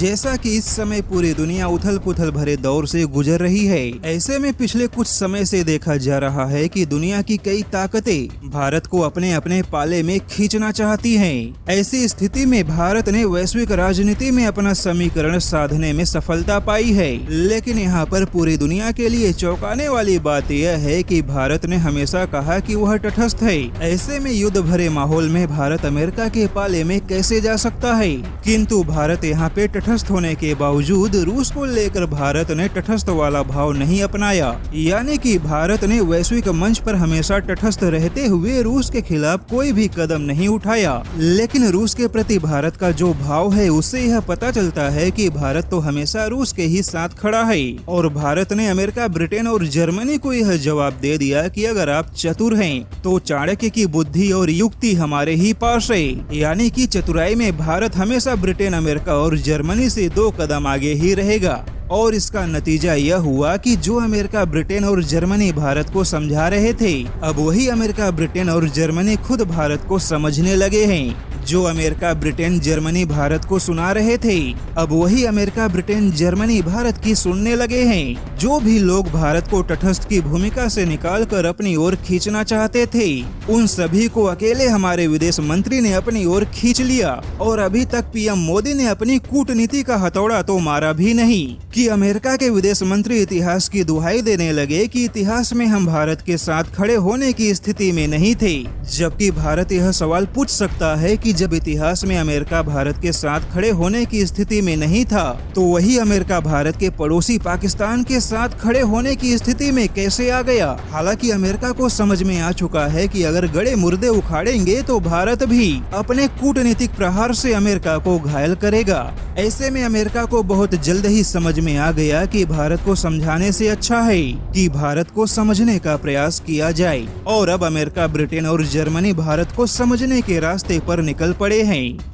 जैसा कि इस समय पूरी दुनिया उथल पुथल भरे दौर से गुजर रही है, ऐसे में पिछले कुछ समय से देखा जा रहा है कि दुनिया की कई ताकतें भारत को अपने अपने पाले में खींचना चाहती हैं। ऐसी स्थिति में भारत ने वैश्विक राजनीति में अपना समीकरण साधने में सफलता पाई है। लेकिन यहाँ पर पूरी दुनिया के लिए चौंकाने वाली बात यह है कि भारत ने हमेशा कहा कि वह तटस्थ है। ऐसे में युद्ध भरे माहौल में भारत अमेरिका के पाले में कैसे जा सकता है? किंतु भारत यहाँ पे तटस्थ होने के बावजूद रूस को लेकर भारत ने तटस्थ वाला भाव नहीं अपनाया, यानी कि भारत ने वैश्विक मंच पर हमेशा तटस्थ रहते हुए रूस के खिलाफ कोई भी कदम नहीं उठाया। लेकिन रूस के प्रति भारत का जो भाव है उससे यह पता चलता है कि भारत तो हमेशा रूस के ही साथ खड़ा है। और भारत ने अमेरिका, ब्रिटेन और जर्मनी को यह जवाब दे दिया कि अगर आप चतुर हैं तो चाणक्य की बुद्धि और युक्ति हमारे ही पास है। यानी कि चतुराई में भारत हमेशा ब्रिटेन, अमेरिका और जर्मनी से 2 कदम आगे ही रहेगा। और इसका नतीजा यह हुआ कि जो अमेरिका, ब्रिटेन और जर्मनी भारत को समझा रहे थे, अब वही अमेरिका, ब्रिटेन और जर्मनी खुद भारत को समझने लगे हैं। जो अमेरिका, ब्रिटेन, जर्मनी भारत को सुना रहे थे, अब वही अमेरिका, ब्रिटेन, जर्मनी भारत की सुनने लगे हैं। जो भी लोग भारत को तटस्थ की भूमिका से निकालकर अपनी ओर खींचना चाहते थे, उन सभी को अकेले हमारे विदेश मंत्री ने अपनी ओर खींच लिया। और अभी तक पीएम मोदी ने अपनी कूटनीति का हथौड़ा तो मारा भी नहीं कि अमेरिका के विदेश मंत्री इतिहास की दुहाई देने लगे कि इतिहास में हम भारत के साथ खड़े होने की स्थिति में नहीं थे। जबकि भारत यह सवाल पूछ सकता है कि जब इतिहास में अमेरिका भारत के साथ खड़े होने की स्थिति में नहीं था, तो वही अमेरिका भारत के पड़ोसी पाकिस्तान के साथ खड़े होने की स्थिति में कैसे आ गया? हालांकि अमेरिका को समझ में आ चुका है कि अगर गड़े मुर्दे उखाड़ेंगे तो भारत भी अपने कूटनीतिक प्रहार से अमेरिका को घायल करेगा। ऐसे में अमेरिका को बहुत जल्द ही समझ में आ गया कि भारत को समझाने से अच्छा है कि भारत को समझने का प्रयास किया जाए। और अब अमेरिका, ब्रिटेन और जर्मनी भारत को समझने के रास्ते पर निकल पड़े हैं।